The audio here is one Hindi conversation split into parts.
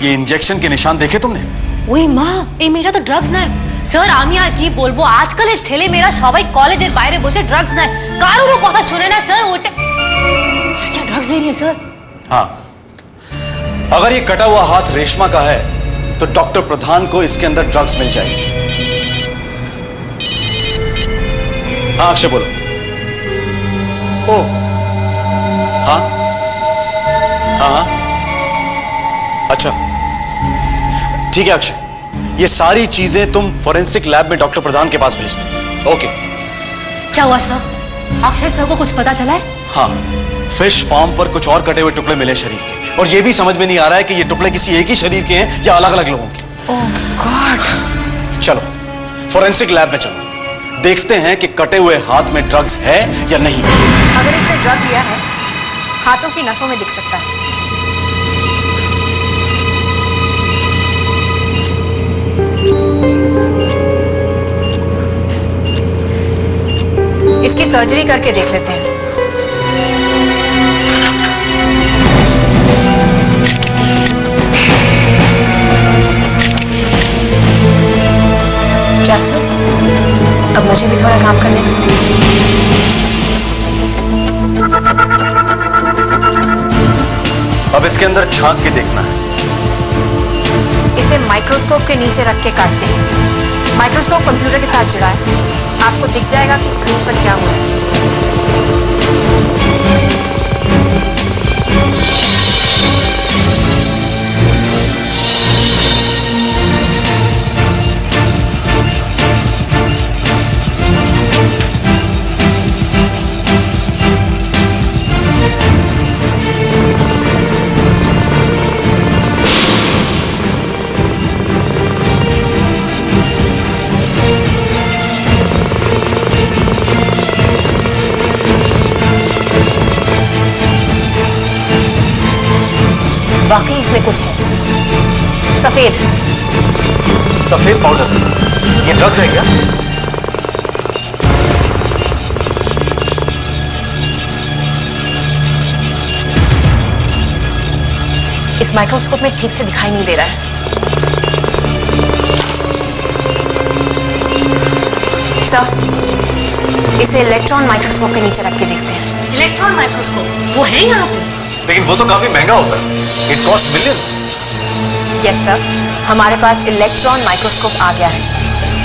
ये इंजेक्शन के निशान देखे तुमने? ওই মা এই মেয়েটা তো ড্রাগস নেয় স্যার। আমি আর কি বলবো, আজকালের ছেলে মেয়েরা সবাই কলেজের বাইরে বসে ড্রাগস নেয়, কারোরও কথা শুনে না স্যার। ওটা क्या ड्रग्स ले रही है सर? हाँ, अगर ये कटा हुआ हाथ रेशमा का है तो डॉक्टर प्रधान को इसके अंदर ड्रग्स मिल जाएगी। हाँ अक्षय बोलो। ओ हाँ हाँ हाँ अच्छा ठीक है अक्षय, ये सारी चीजें तुम फोरेंसिक लैब में डॉक्टर प्रधान के पास भेज दो। ओके। क्या हुआ सर? अक्षय सर को कुछ पता चला है? हाँ, फिश फार्म पर कुछ और कटे हुए टुकड़े मिले शरीर के, और ये भी समझ में नहीं आ रहा है कि ये टुकड़े किसी एक ही शरीर के हैं या अलग अलग लोगों के। ओह गॉड। चलो फोरेंसिक लैब में चलो, देखते हैं कि कटे हुए हाथ में ड्रग्स है या नहीं। अगर इसने ड्रग लिया है, हाथों की नसों में दिख सकता है। इसकी सर्जरी करके देख लेते हैं। जैस्मिन, अब मुझे भी थोड़ा काम करने दो। अब इसके अंदर झांक के देखना है। इसे माइक्रोस्कोप के नीचे रख के काटते हैं। माइक्रोस्कोप कंप्यूटर के साथ जुड़ा है, आपको दिख जाएगा कि स्क्रीन पर क्या हो रहा है। वाकई इसमें कुछ है। सफेद पाउडर, ये ड्रग्स है क्या? इस माइक्रोस्कोप में ठीक से दिखाई नहीं दे रहा है। सर, इसे इलेक्ट्रॉन माइक्रोस्कोप के नीचे रख के देखते हैं। इलेक्ट्रॉन माइक्रोस्कोप वो है यहाँ पे? लेकिन वो तो काफी महंगा होता है, it cost millions. Yes sir, हमारे पास इलेक्ट्रॉन माइक्रोस्कोप आ गया है।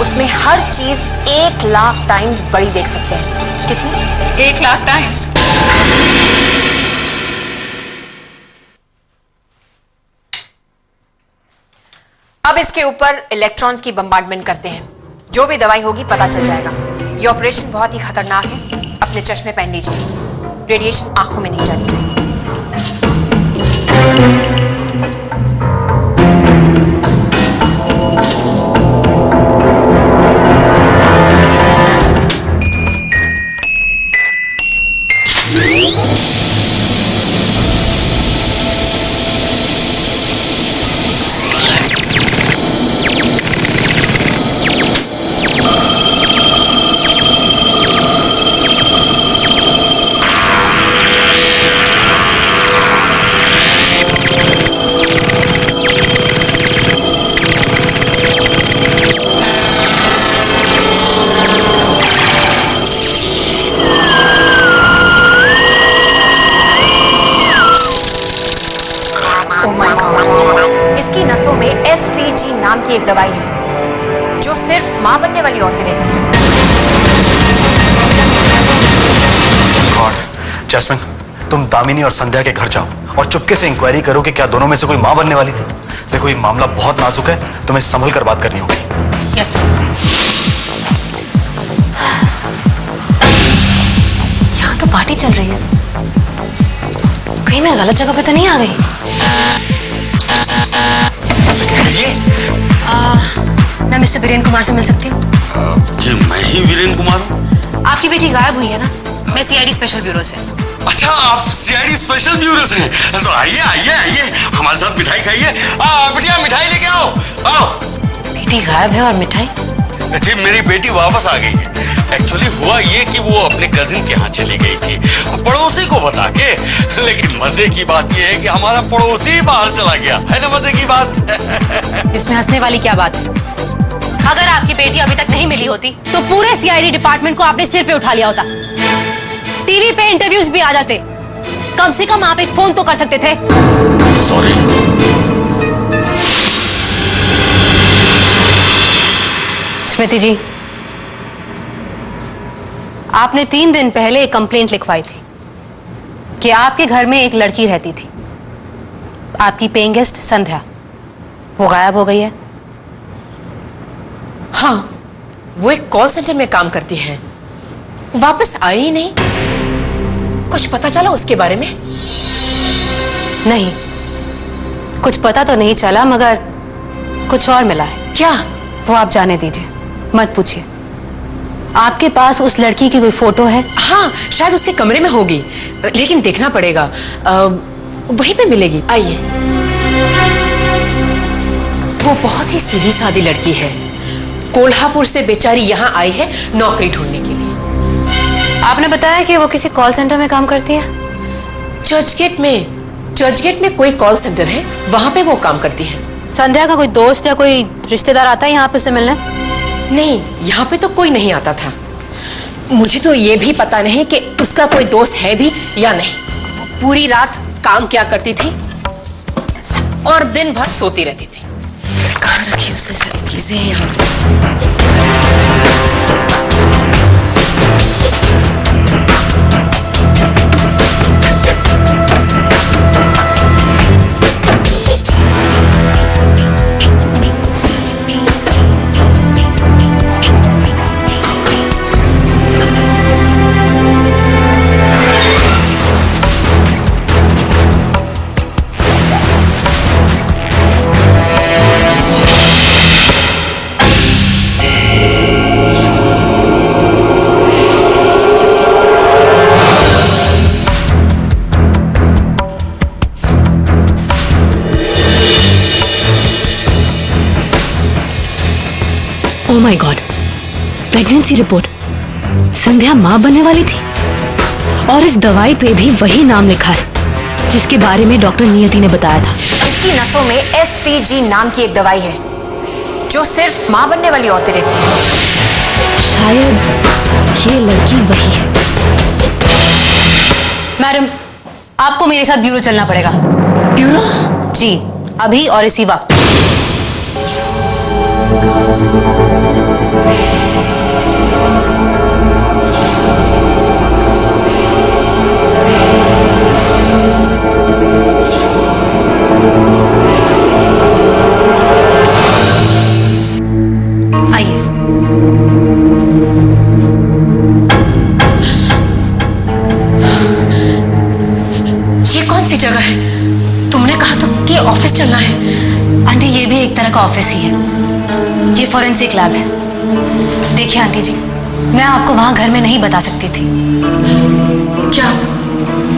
उसमें हर चीज 1,00,000 टाइम्स बड़ी देख सकते हैं। कितनी? 1,00,000 टाइम्स। अब इसके ऊपर इलेक्ट्रॉन्स की बम्बार्डमेंट करते हैं। जो भी दवाई होगी पता चल जाएगा। ये ऑपरेशन बहुत ही खतरनाक है, अपने चश्मे पहन लीजिए। रेडिएशन आंखों में नहीं जानी चाहिए। इसकी नसों में SCG नाम की एक दवाई है जो सिर्फ मां बनने वाली औरतें लेती हैं। गॉड, जैस्मिन, तुम दामिनी और संध्या के घर जाओ और चुपके से इंक्वायरी करो कि क्या दोनों में से कोई मां बनने वाली थी। देखो ये मामला बहुत नाजुक है, तुम्हें संभल कर बात करनी होगी। Yes sir. यहाँ तो पार्टी चल रही है, कहीं मैं गलत जगह पे तो नहीं आ गई? मैं मिस्टर वीरेन कुमार से मिल सकती हूँ? जी मैं ही वीरेन कुमार हूँ। आपकी बेटी गायब हुई है ना? मैं CID स्पेशल ब्यूरो से। अच्छा, आप CID स्पेशल ब्यूरो से हैं? तो आइए आइए आइए, हमारे साथ मिठाई खाइए। बिटिया मिठाई लेके आओ। आओ। बेटी गायब है और मिठाई? जी मेरी बेटी वापस आ गई है। एक्चुअली हुआ ये कि वो अपने कजिन के यहाँ चली गई थी पड़ोसी को बता के, लेकिन मजे की बात ये है कि हमारा पड़ोसी बाहर चला गया है ना। मजे की बात इसमें हंसने वाली क्या बात है? अगर आपकी बेटी अभी तक नहीं मिली होती तो पूरे सीआईडी डिपार्टमेंट को आपने सिर पे उठा लिया होता, टीवी पे इंटरव्यूज भी आ जाते, कम से कम आप एक फोन तो कर सकते थे। सॉरी। स्मृति जी, आपने 3 दिन पहले एक कंप्लेंट लिखवाई थी कि आपके घर में एक लड़की रहती थी, आपकी पेइंग गेस्ट संध्या, वो गायब हो गई है। हाँ, वो एक कॉल सेंटर में काम करती है, वापस आई ही नहीं। कुछ पता चला उसके बारे में? नहीं, कुछ पता तो नहीं चला, मगर कुछ और मिला है। क्या? वो आप जाने दीजिए, मत पूछिए। आपके पास उस लड़की की कोई फोटो है? हाँ, शायद उसके कमरे में होगी, लेकिन देखना पड़ेगा। वहीं पे मिलेगी, आइए। वो बहुत ही सीधी सादी लड़की है, कोल्हापुर से बेचारी यहाँ आई है नौकरी ढूंढने के लिए। आपने बताया कि वो किसी कॉल सेंटर में काम करती है। चर्चगेट में कोई कॉल सेंटर है, वहां पे वो काम करती है। संध्या का कोई दोस्त या कोई रिश्तेदार आता है यहाँ पे उसे मिलने? नहीं, यहाँ पे तो कोई नहीं आता था। मुझे तो ये भी पता नहीं कि उसका कोई दोस्त है भी या नहीं। वो पूरी रात काम क्या करती थी और दिन भर सोती रहती थी। कहाँ रखी उसने सारी चीजें यहाँ? Oh my God, pregnancy report. Sandhya मां बनने वाली थी और इस दवाई पे भी वही नाम लिखा है जिसके बारे में डॉक्टर नियति ने बताया था। इसकी नसों में SCG नाम की एक दवाई है जो सिर्फ मां बनने वाली औरतें लेती हैं। शायद ये लड़की वही है। मैडम, आपको मेरे साथ ब्यूरो चलना पड़ेगा। ब्यूरो? जी, अभी और इसी वक्त। आइए। ये कौन सी जगह है? तुमने कहा तो कि ऑफिस चलना है। आंटी, ये भी एक तरह का ऑफिस ही है। ये फॉरेंसिक लैब है। देखिए आंटी जी, मैं आपको वहां घर में नहीं बता सकती थी। क्या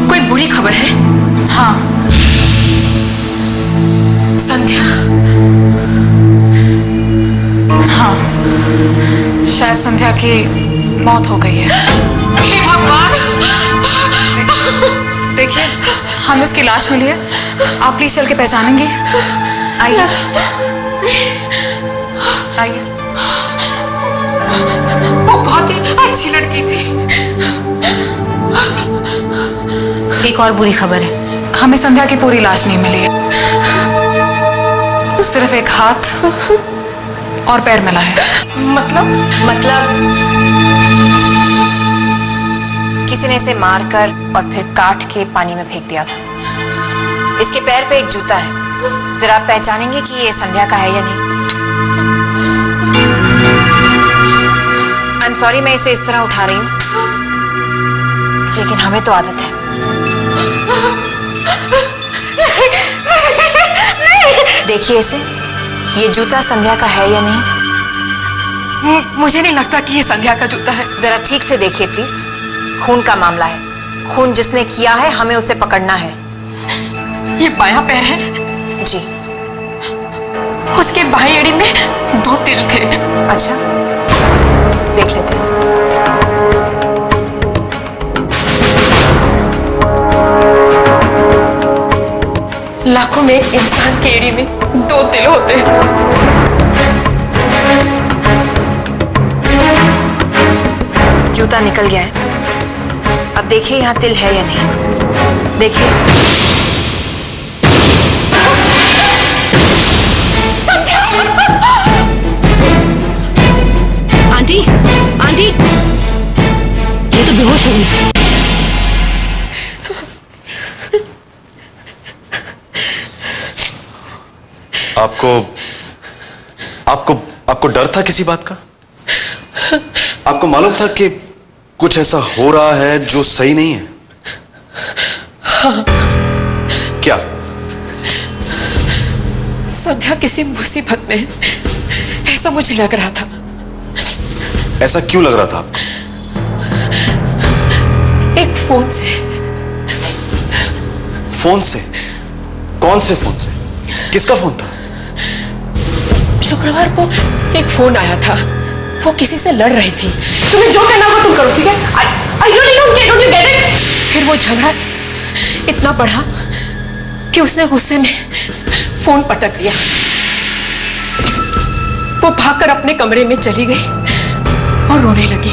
कोई बुरी खबर है? हाँ, संध्या? हाँ, शायद संध्या की मौत हो गई है। हे भगवान! देखिए, हमें उसकी लाश मिली है, आप प्लीज चल के पहचानेंगी। आइए आइए। वो बहुत ही अच्छी लड़की थी। एक और बुरी खबर है। हमें संध्या की पूरी लाश नहीं मिली है, सिर्फ एक हाथ और पैर मिला है। मतलब किसी ने इसे मारकर और फिर काट के पानी में फेंक दिया था। इसके पैर पे एक जूता है, जरा आप पहचानेंगे कि ये संध्या का है या नहीं? आई एम सॉरी मैं इसे इस तरह उठा रही हूं, लेकिन हमें तो आदत है। देखिए इसे, ये जूता संध्या का है या नहीं? मुझे नहीं लगता कि ये संध्या का जूता है। जरा ठीक से देखिए प्लीज। खून का मामला है, खून जिसने किया है हमें उसे पकड़ना है। ये बायां पैर है। जी। उसके बाएं एड़ी में 2 तिल थे। अच्छा, लेते हैं। लाखों में एक इंसान के एड़ी में 2 दिल होते हैं। जूता निकल गया है, अब देखिए यहाँ तिल है या नहीं। देखिए। आंटी आंटी, ये तो बेहोश हो गई। आपको आपको आपको डर था किसी बात का? आपको मालूम था कि कुछ ऐसा हो रहा है जो सही नहीं है? हाँ। क्या? संध्या किसी मुसीबत में, ऐसा मुझे लग रहा था। ऐसा क्यों लग रहा था आपको? एक फोन से। फोन से? कौन से फोन से? किसका फोन था? शुक्रवार को एक फोन आया था, वो किसी से लड़ रही थी। तुम्हें जो करना हो तुम करो, ठीक है? I really don't you get it? फिर वो झगड़ा इतना बढ़ा कि उसने गुस्से में फोन पटक दिया। वो भागकर अपने कमरे में चली गई और रोने लगी।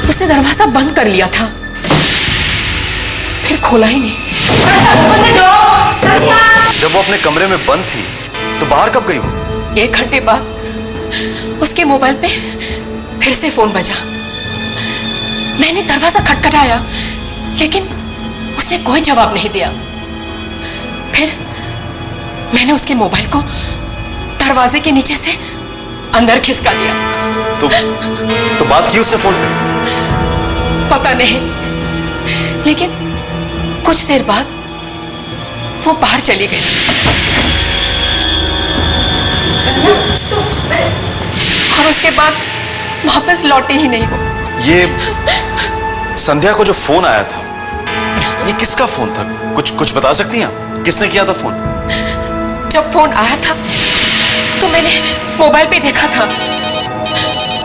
उसने दरवाजा बंद कर लिया था, फिर खोला ही नहीं। जब वो अपने कमरे में बंद थी तो बाहर कब गई वो? 1 घंटे बाद उसके मोबाइल पे फिर से फोन बजा। मैंने दरवाजा खटखटाया, लेकिन उसने कोई जवाब नहीं दिया। फिर मैंने उसके मोबाइल को दरवाजे के नीचे से अंदर खिसका दिया। तो बात की उसने फोन पे? पता नहीं, लेकिन कुछ देर बाद वो बाहर चली गई। और उसके बाद वापस लौटी ही नहीं वो। ये संध्या को जो फोन आया था, ये किसका फोन था? कुछ बता सकती हैं आप? किसने किया था फोन? जब फोन आया था तो मैंने मोबाइल पे देखा था,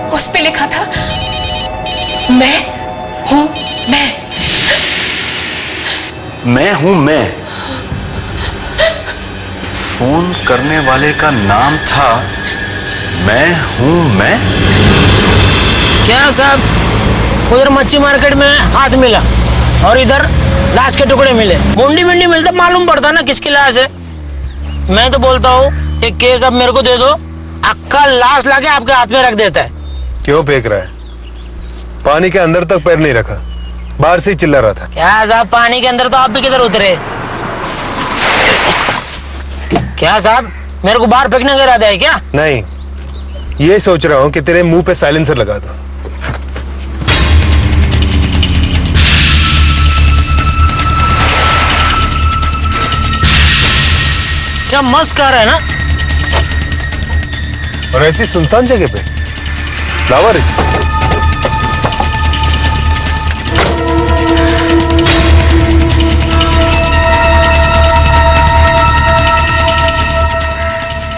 उस पे लिखा था मैं हूं मैं। फोन करने वाले का नाम था मैं हूं मैं। क्या साहब, उधर मच्छी मार्केट में हाथ मिला और इधर लाश के टुकड़े मिले। मुंडी मिंडी मिलता मालूम पड़ता ना किसकी लाश है। मैं तो बोलता हूँ एक केस अब मेरे को दे दो, अक्का लाश लाके आपके हाथ में रख देता है। क्यों फेंक रहा है? पानी के अंदर तक पैर नहीं रखा, बाहर से ही चिल्ला रहा था। क्या साहब, पानी के अंदर तो आप भी किधर उतरे? क्या साहब, मेरे को बाहर फेंकने का इरादा है क्या? नहीं, ये सोच रहा हूँ कि तेरे मुंह पे साइलेंसर लगा दो। क्या मस्त कार है ना, और ऐसी सुनसान जगह पे फ्लावर्स।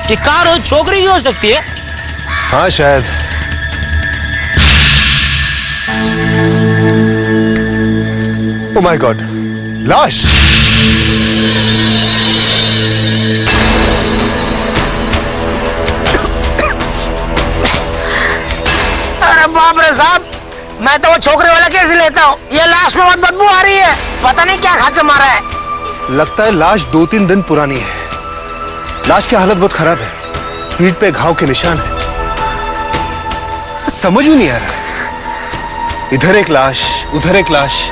ये कार हो छोकरी की हो सकती है। हाँ शायद। ओह माय गॉड, लाश। अरे बाप रे साहब, मैं तो वो छोकरे वाला कैसे लेता हूँ? ये लाश में बहुत बदबू आ रही है, पता नहीं क्या खा के मारा है। लगता है लाश 2-3 दिन पुरानी है। लाश की हालत बहुत खराब है, पीठ पे घाव के निशान है। समझ में नहीं आ रहा, इधर एक लाश उधर एक लाश।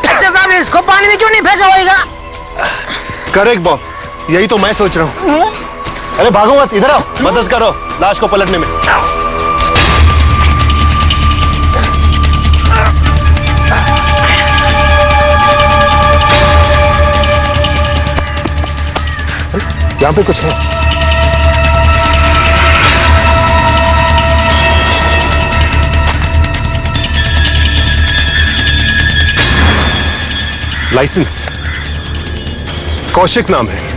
अच्छा साहब, इसको पानी में क्यों नहीं फेंका होगा? करेक्ट बॉब, यही तो मैं सोच रहा हूँ। अरे भागो मत, इधर आओ, मदद करो लाश को पलटने में। यहाँ पे कुछ है। लाइसेंस, कौशिक नाम है।